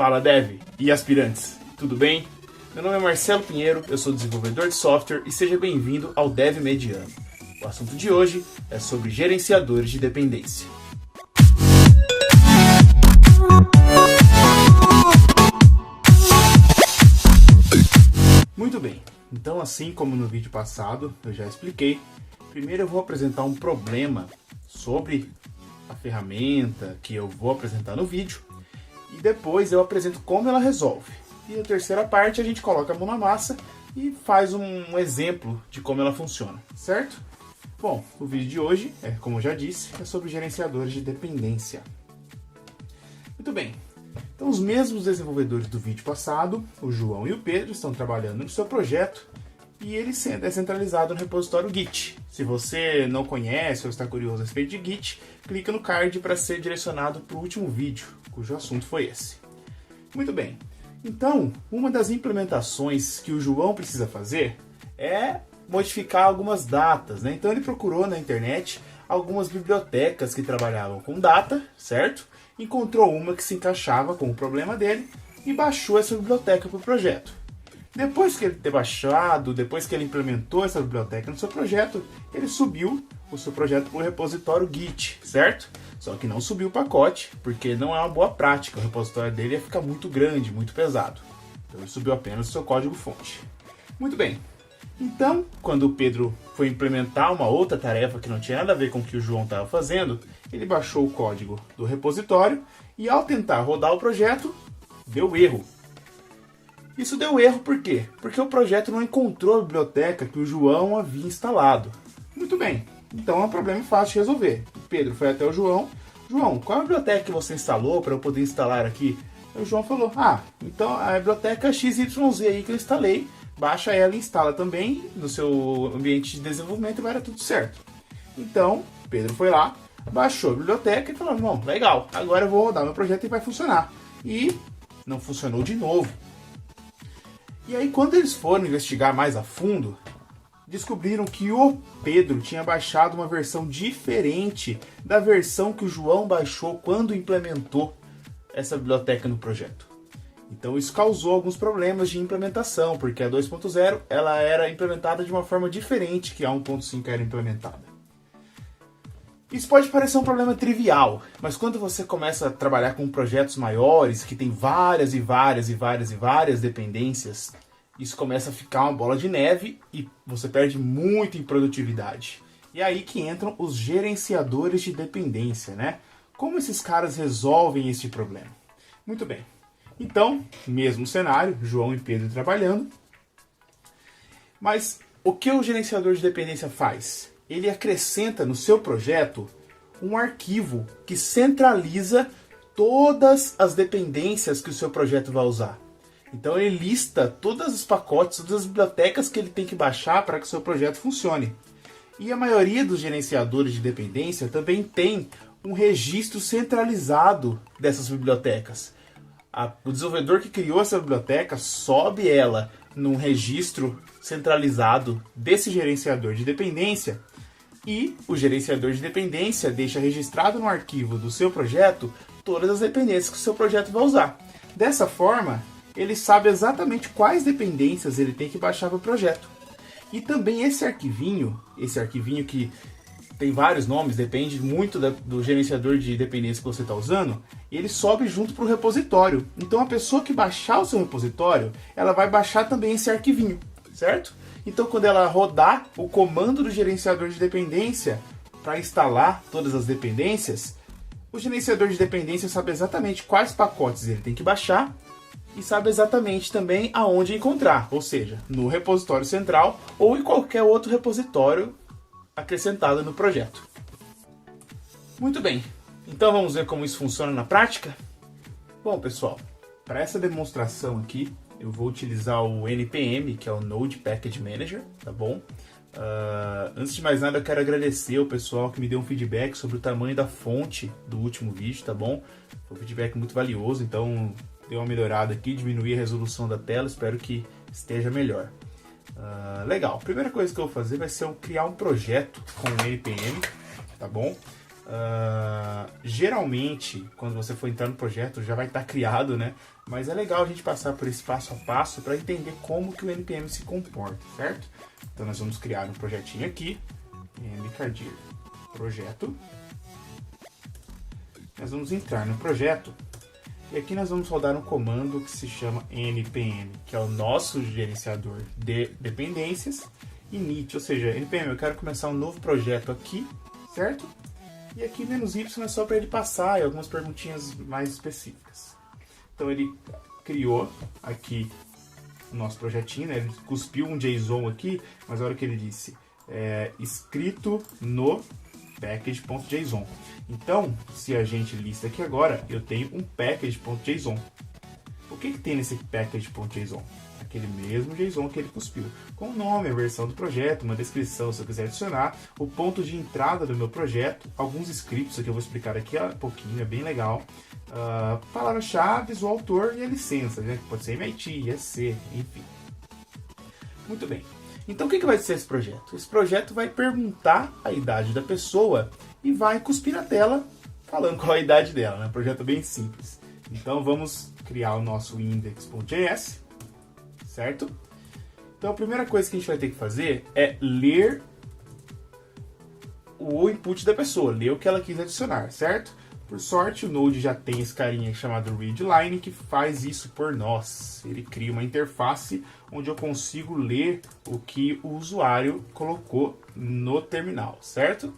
Fala Dev e aspirantes, tudo bem? Meu nome é Marcelo Pinheiro, eu sou desenvolvedor de software e seja bem-vindo ao Dev Mediano. O assunto de hoje é sobre gerenciadores de dependência. Muito bem, então assim como no vídeo passado eu já expliquei, primeiro eu vou apresentar um problema sobre a ferramenta que eu vou apresentar no vídeo e depois eu apresento como ela resolve. E a terceira parte a gente coloca a mão na massa e faz um exemplo de como ela funciona, certo? Bom, o vídeo de hoje, como eu já disse, é sobre gerenciadores de dependência. Muito bem, então os mesmos desenvolvedores do vídeo passado, o João e o Pedro, estão trabalhando no seu projeto e ele é centralizado no repositório Git. Se você não conhece ou está curioso a respeito de Git, clica no card para ser direcionado para o último vídeo, cujo assunto foi esse. Muito bem, então uma das implementações que o João precisa fazer é modificar algumas datas, né? Então ele procurou na internet algumas bibliotecas que trabalhavam com data, certo? Encontrou uma que se encaixava com o problema dele e baixou essa biblioteca para o projeto. Depois que ele ter baixado, depois que ele implementou essa biblioteca no seu projeto, ele subiu o seu projeto para o repositório Git, certo? Só que não subiu o pacote, porque não é uma boa prática, o repositório dele ia ficar muito grande, muito pesado. Então ele subiu apenas o seu código-fonte. Muito bem, então quando o Pedro foi implementar uma outra tarefa que não tinha nada a ver com o que o João estava fazendo, ele baixou o código do repositório e ao tentar rodar o projeto, deu erro. Isso deu erro por quê? Porque o projeto não encontrou a biblioteca que o João havia instalado. Muito bem, então é um problema fácil de resolver. O Pedro foi até o João. João, qual é a biblioteca que você instalou para eu poder instalar aqui? E o João falou, então a biblioteca XYZ aí que eu instalei, baixa ela e instala também no seu ambiente de desenvolvimento e vai dar tudo certo. Então, Pedro foi lá, baixou a biblioteca e falou, bom, legal, agora eu vou rodar meu projeto e vai funcionar. E não funcionou de novo. E aí, quando eles foram investigar mais a fundo, descobriram que o Pedro tinha baixado uma versão diferente da versão que o João baixou quando implementou essa biblioteca no projeto. Então isso causou alguns problemas de implementação, porque a 2.0 ela era implementada de uma forma diferente que a 1.5 era implementada. Isso pode parecer um problema trivial, mas quando você começa a trabalhar com projetos maiores, que tem várias dependências, isso começa a ficar uma bola de neve e você perde muito em produtividade. E é aí que entram os gerenciadores de dependência, né? Como esses caras resolvem esse problema? Muito bem. Então, mesmo cenário, João e Pedro trabalhando. Mas o que o gerenciador de dependência faz? Ele acrescenta no seu projeto um arquivo que centraliza todas as dependências que o seu projeto vai usar. Então ele lista todos os pacotes, todas as bibliotecas que ele tem que baixar para que o seu projeto funcione. E a maioria dos gerenciadores de dependência também tem um registro centralizado dessas bibliotecas. O desenvolvedor que criou essa biblioteca sobe ela num registro centralizado desse gerenciador de dependência e o gerenciador de dependência deixa registrado no arquivo do seu projeto todas as dependências que o seu projeto vai usar. Dessa forma, ele sabe exatamente quais dependências ele tem que baixar para o projeto. E também esse arquivinho que tem vários nomes, depende muito do gerenciador de dependência que você está usando, ele sobe junto para o repositório. Então a pessoa que baixar o seu repositório, ela vai baixar também esse arquivinho, certo? Então quando ela rodar o comando do gerenciador de dependência para instalar todas as dependências, o gerenciador de dependência sabe exatamente quais pacotes ele tem que baixar e sabe exatamente também aonde encontrar, ou seja, no repositório central ou em qualquer outro repositório acrescentado no projeto. Muito bem, então vamos ver como isso funciona na prática? Bom pessoal, para essa demonstração aqui eu vou utilizar o NPM, que é o Node Package Manager, tá bom? Antes de mais nada eu quero agradecer o pessoal que me deu um feedback sobre o tamanho da fonte do último vídeo, tá bom? Foi um feedback muito valioso, então deu uma melhorada aqui, diminuí a resolução da tela, espero que esteja melhor. Legal, a primeira coisa que eu vou fazer vai ser criar um projeto com o NPM, tá bom? Geralmente, quando você for entrar no projeto, já vai estar criado, né? Mas é legal a gente passar por esse passo a passo para entender como que o NPM se comporta, certo? Então nós vamos criar um projetinho aqui, mcardir projeto. Nós vamos entrar no projeto e aqui nós vamos rodar um comando que se chama npm, que é o nosso gerenciador de dependências, init, ou seja, npm, eu quero começar um novo projeto aqui, certo? E aqui -y é só para ele passar e algumas perguntinhas mais específicas. Então ele criou aqui o nosso projetinho, né? Ele cuspiu um JSON aqui, mas a hora que ele disse escrito no package.json. Então, se a gente lista aqui agora, eu tenho um package.json. O que tem nesse package.json? Aquele mesmo JSON que ele cuspiu, com o nome, a versão do projeto, uma descrição se eu quiser adicionar, o ponto de entrada do meu projeto, alguns scripts que eu vou explicar aqui a pouquinho, é bem legal, palavra-chave, o autor e a licença, né? Pode ser MIT, EC, enfim. Muito bem. Então o que vai ser esse projeto? Esse projeto vai perguntar a idade da pessoa e vai cuspir na tela falando qual a idade dela, né? Um projeto bem simples. Então vamos criar o nosso index.js, certo? Então a primeira coisa que a gente vai ter que fazer é ler o input da pessoa, ler o que ela quis adicionar, certo? Por sorte, o Node já tem esse carinha chamado readline que faz isso por nós. Ele cria uma interface onde eu consigo ler o que o usuário colocou no terminal, certo?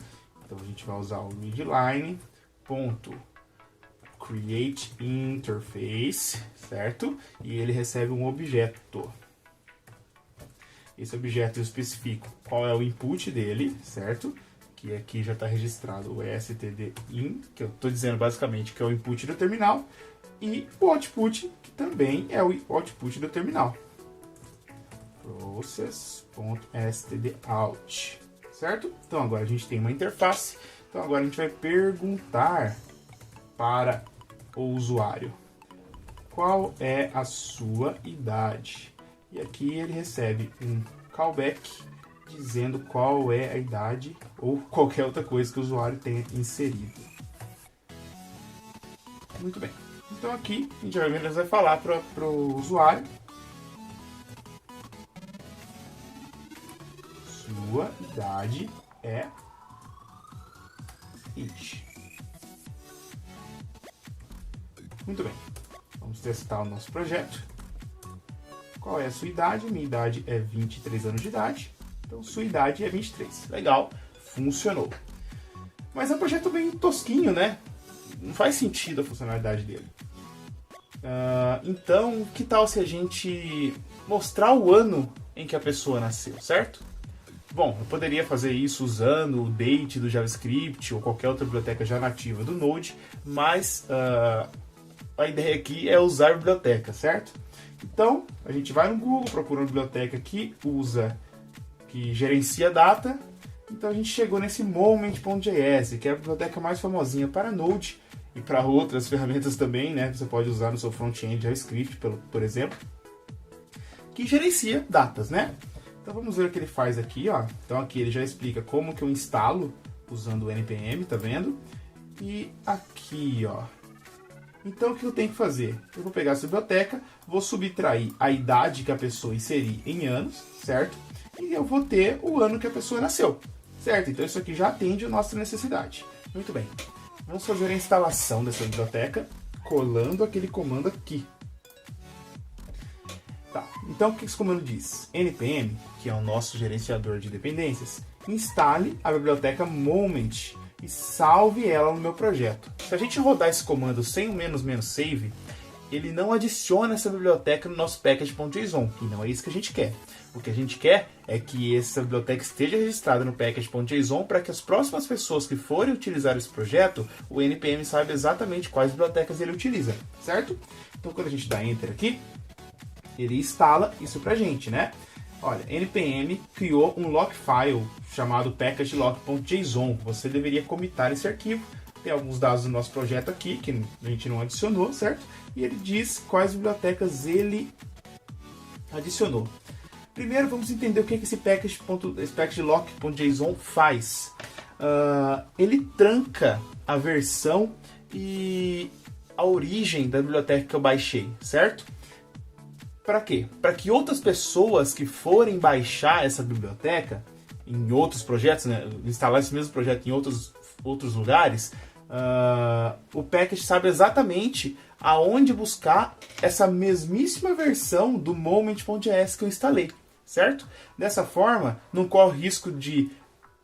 Então a gente vai usar o readline.createInterface, certo? E ele recebe um objeto. Esse objeto eu especifico qual é o input dele, certo? Que aqui já está registrado o stdin, que eu estou dizendo basicamente que é o input do terminal, e o output, que também é o output do terminal. Process.stdout, certo? Então agora a gente tem uma interface, então agora a gente vai perguntar para o usuário qual é a sua idade. E aqui ele recebe um callback dizendo qual é a idade ou qualquer outra coisa que o usuário tenha inserido. Muito bem. Então aqui a gente vai falar para o usuário sua idade é X. Muito bem. Vamos testar o nosso projeto. Qual é a sua idade? Minha idade é 23 anos de idade. Então, sua idade é 23. Legal, funcionou. Mas é um projeto bem tosquinho, né? Não faz sentido a funcionalidade dele. Então, que tal se a gente mostrar o ano em que a pessoa nasceu, certo? Bom, eu poderia fazer isso usando o date do JavaScript ou qualquer outra biblioteca já nativa do Node, mas a ideia aqui é usar a biblioteca, certo? Então, a gente vai no Google, procura uma biblioteca que gerencia data. Então a gente chegou nesse moment.js, que é a biblioteca mais famosinha para Node e para outras ferramentas também, né? Você pode usar no seu front-end JavaScript, por exemplo, que gerencia datas, né? Então vamos ver o que ele faz aqui, ó. Então aqui ele já explica como que eu instalo usando o npm, tá vendo? E aqui, ó. Então o que eu tenho que fazer? Eu vou pegar essa biblioteca, vou subtrair a idade que a pessoa inserir em anos, certo? E eu vou ter o ano que a pessoa nasceu, certo? Então isso aqui já atende a nossa necessidade. Muito bem. Vamos fazer a instalação dessa biblioteca colando aquele comando aqui. Tá, então o que esse comando diz? npm, que é o nosso gerenciador de dependências, instale a biblioteca moment e salve ela no meu projeto. Se a gente rodar esse comando sem o "-save", ele não adiciona essa biblioteca no nosso package.json, e não é isso que a gente quer. O que a gente quer é que essa biblioteca esteja registrada no package.json para que as próximas pessoas que forem utilizar esse projeto, o npm saiba exatamente quais bibliotecas ele utiliza, certo? Então quando a gente dá enter aqui, ele instala isso pra gente, né? Olha, npm criou um lock file chamado packagelock.json. Você deveria commitar esse arquivo. Tem alguns dados do nosso projeto aqui que a gente não adicionou, certo? E ele diz quais bibliotecas ele adicionou. Primeiro vamos entender o que esse packagelock.json faz. ele tranca a versão e a origem da biblioteca que eu baixei, certo? Para quê? Para que outras pessoas que forem baixar essa biblioteca em outros projetos, né, instalar esse mesmo projeto em outros lugares, o package sabe exatamente aonde buscar essa mesmíssima versão do Moment.js que eu instalei, certo? Dessa forma, não corre o risco de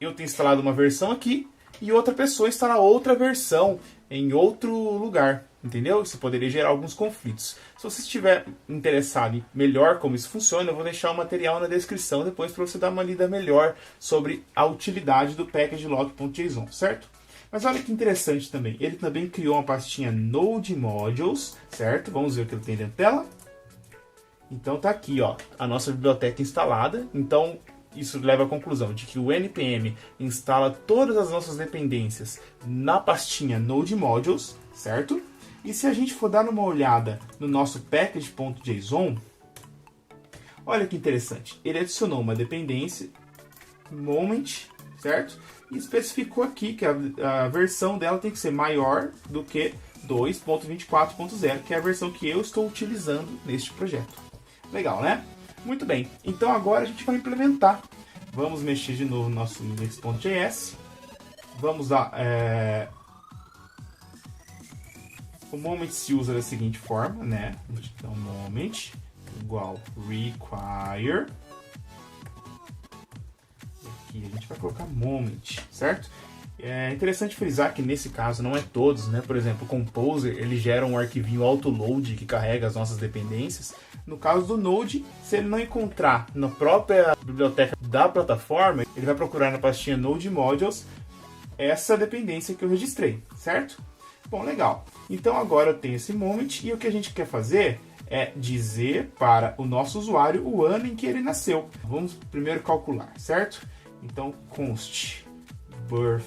eu ter instalado uma versão aqui e outra pessoa instalar outra versão em outro lugar, entendeu? Isso poderia gerar alguns conflitos. Se você estiver interessado em melhor como isso funciona, eu vou deixar o material na descrição depois para você dar uma lida melhor sobre a utilidade do package log.json, certo? Mas olha que interessante também, ele também criou uma pastinha Node Modules, certo? Vamos ver o que ele tem dentro dela. Então tá aqui, ó, a nossa biblioteca instalada. Então isso leva à conclusão de que o NPM instala todas as nossas dependências na pastinha Node Modules, certo? E se a gente for dar uma olhada no nosso package.json, olha que interessante, ele adicionou uma dependência moment, certo? E especificou aqui que a versão dela tem que ser maior do que 2.24.0, que é a versão que eu estou utilizando neste projeto. Legal, né? Muito bem, então agora a gente vai implementar. Vamos mexer de novo no nosso index.js. Vamos dar... O moment se usa da seguinte forma, né? Então, moment igual require. Aqui a gente vai colocar moment, certo? É interessante frisar que nesse caso não é todos, né? Por exemplo, o Composer, ele gera um arquivinho autoload que carrega as nossas dependências. No caso do Node, se ele não encontrar na própria biblioteca da plataforma, ele vai procurar na pastinha Node Modules essa dependência que eu registrei, certo? Bom, legal. Então agora eu tenho esse moment e o que a gente quer fazer é dizer para o nosso usuário o ano em que ele nasceu. Vamos primeiro calcular, certo? Então, const birth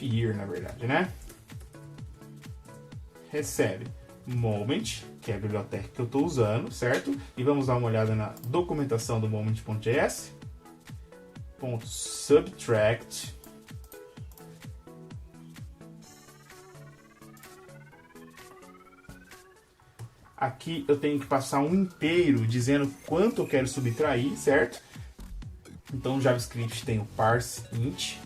year, na verdade, né? Recebe moment, que é a biblioteca que eu estou usando, certo? E vamos dar uma olhada na documentação do moment.js. .subtract aqui eu tenho que passar um inteiro dizendo quanto eu quero subtrair, certo? Então o JavaScript tem o parse int,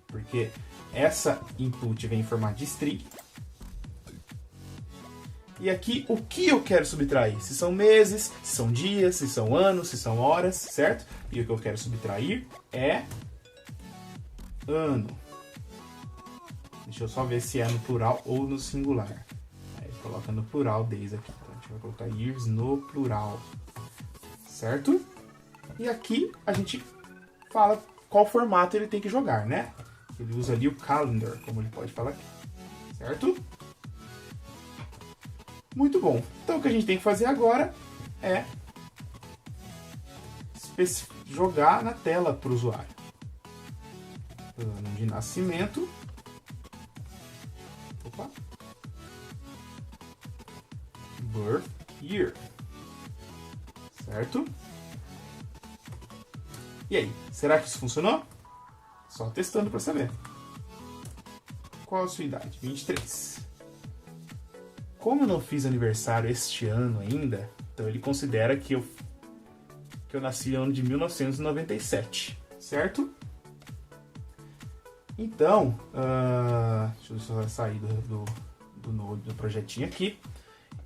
porque essa input vem em formato de string. E aqui o que eu quero subtrair? Se são meses, se são dias, se são anos, se são horas, certo? E o que eu quero subtrair é ano. Deixa eu só ver se é no plural ou no singular. Aí coloca no plural days aqui. Então a gente vai colocar years no plural, certo? E aqui a gente fala qual formato ele tem que jogar, né? Ele usa ali o calendar, como ele pode falar aqui, certo? Muito bom. Então o que a gente tem que fazer agora é jogar na tela para o usuário. Ano de nascimento. Opa. Birth year. Certo? E aí, será que isso funcionou? Só testando para saber. Qual a sua idade? 23. Como eu não fiz aniversário este ano ainda, então ele considera que eu nasci no ano de 1997, certo? Então, deixa eu só sair do projetinho aqui.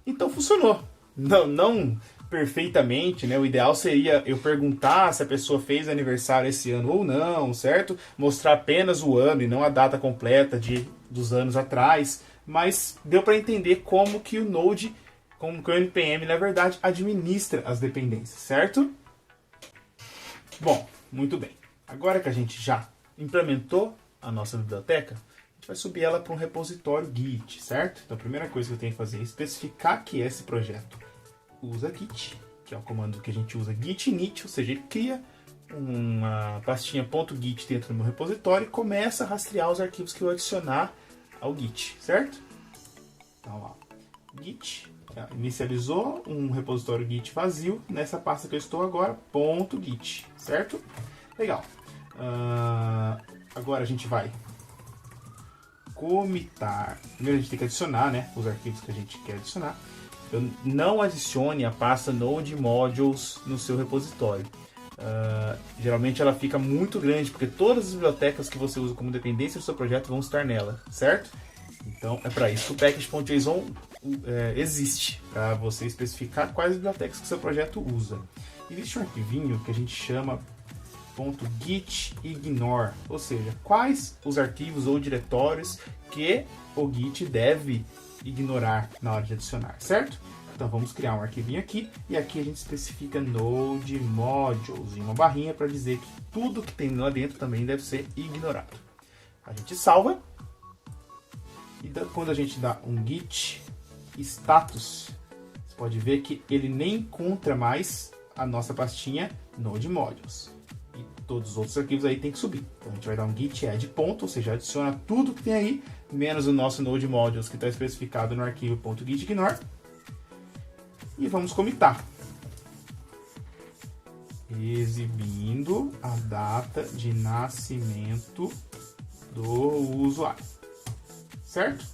Então funcionou. Não perfeitamente, né? O ideal seria eu perguntar se a pessoa fez aniversário esse ano ou não, certo? Mostrar apenas o ano e não a data completa dos anos atrás. Mas deu para entender como que o Node, como que o NPM, na verdade, administra as dependências, certo? Bom, muito bem. Agora que a gente já implementou a nossa biblioteca, a gente vai subir ela para um repositório Git, certo? Então a primeira coisa que eu tenho que fazer é especificar que esse projeto usa Git, que é o comando que a gente usa git init, ou seja, ele cria uma pastinha .git dentro do meu repositório e começa a rastrear os arquivos que eu adicionar ao Git, certo? Então, ó, Git, inicializou um repositório Git vazio nessa pasta que eu estou agora, .git, certo? Legal. Agora a gente vai comitar. Primeiro a gente tem que adicionar, né, os arquivos que a gente quer adicionar. Não adicione a pasta Node Modules no seu repositório. Geralmente ela fica muito grande, porque todas as bibliotecas que você usa como dependência do seu projeto vão estar nela, certo? Então é para isso que o package.json existe, para você especificar quais bibliotecas que o seu projeto usa. Existe um arquivinho que a gente chama .gitignore, ou seja, quais os arquivos ou diretórios que o Git deve ignorar na hora de adicionar, certo? Então vamos criar um arquivinho aqui, e aqui a gente especifica Node Modules, em uma barrinha para dizer que tudo que tem lá dentro também deve ser ignorado. A gente salva, e quando a gente dá um git status, você pode ver que ele nem encontra mais a nossa pastinha Node Modules. E todos os outros arquivos aí tem que subir. Então a gente vai dar um git add ponto, ou seja, adiciona tudo que tem aí, menos o nosso Node Modules que está especificado no arquivo .gitignore. E vamos comitar, exibindo a data de nascimento do usuário, certo?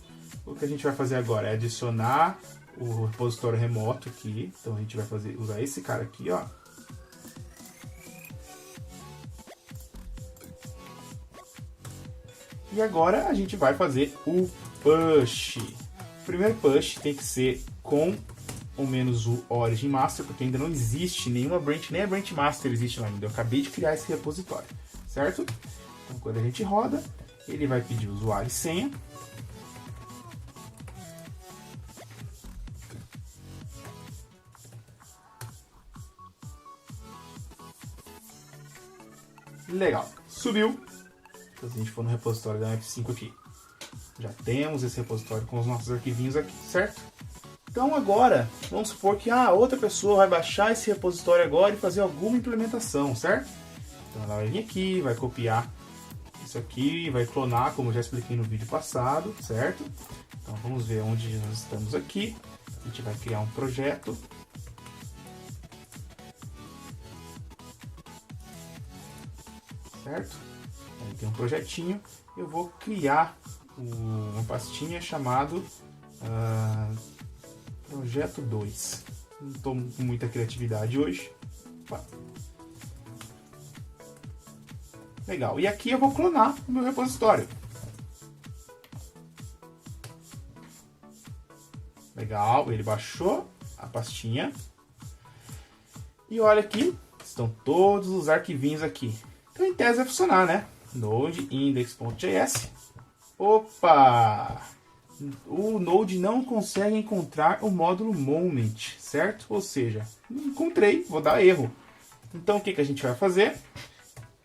O que a gente vai fazer agora é adicionar o repositório remoto aqui. Então a gente vai usar esse cara aqui, ó. E agora a gente vai fazer o push. O primeiro push tem que ser com ou menos o origin master, porque ainda não existe nenhuma branch, nem a branch master existe lá ainda. Eu acabei de criar esse repositório, certo? Então quando a gente roda, ele vai pedir usuário e senha. Legal, subiu. Se a gente for no repositório da F5 aqui, já temos esse repositório com os nossos arquivinhos aqui, certo? Então agora, vamos supor que outra pessoa vai baixar esse repositório agora e fazer alguma implementação, certo? Então ela vai vir aqui, vai copiar isso aqui, vai clonar, como eu já expliquei no vídeo passado, certo? Então vamos ver onde nós estamos aqui. A gente vai criar um projeto. Certo? Aí tem um projetinho. Eu vou criar uma pastinha chamado Projeto 2. Não estou com muita criatividade hoje. Opa. Legal. E aqui eu vou clonar o meu repositório. Legal. Ele baixou a pastinha. E olha aqui. Estão todos os arquivinhos aqui. Então em tese vai funcionar, né? Node index.js. Opa! O Node não consegue encontrar o módulo moment, certo? Ou seja, não encontrei, vou dar erro. Então o que a gente vai fazer?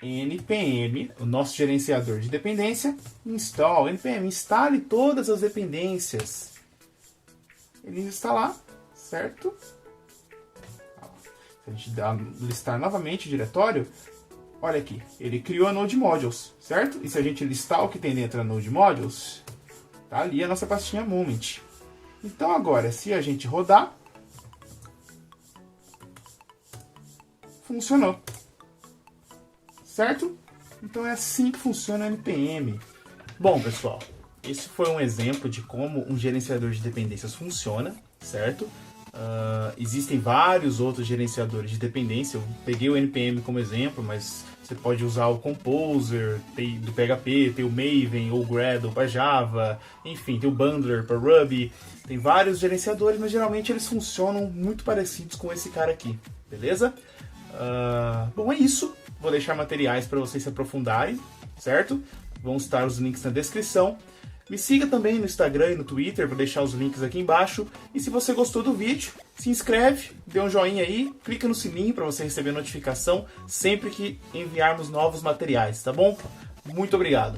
npm, o nosso gerenciador de dependência, install, npm, instale todas as dependências. Ele instalar, certo? Se a gente listar novamente o diretório, olha aqui, ele criou a Node Modules, certo? E se a gente listar o que tem dentro da Node Modules, tá ali a nossa pastinha Moment. Então agora, se a gente rodar, funcionou. Certo? Então é assim que funciona o NPM. Bom, pessoal, esse foi um exemplo de como um gerenciador de dependências funciona, certo? Existem vários outros gerenciadores de dependência. Eu peguei o NPM como exemplo, mas você pode usar o Composer do PHP, tem o Maven ou o Gradle para Java, enfim, tem o Bundler para Ruby. Tem vários gerenciadores, mas geralmente eles funcionam muito parecidos com esse cara aqui, beleza? Bom, é isso. Vou deixar materiais para vocês se aprofundarem, certo? Vão estar os links na descrição. Me siga também no Instagram e no Twitter, vou deixar os links aqui embaixo. E se você gostou do vídeo, se inscreve, dê um joinha aí, clica no sininho para você receber notificação sempre que enviarmos novos materiais, tá bom? Muito obrigado!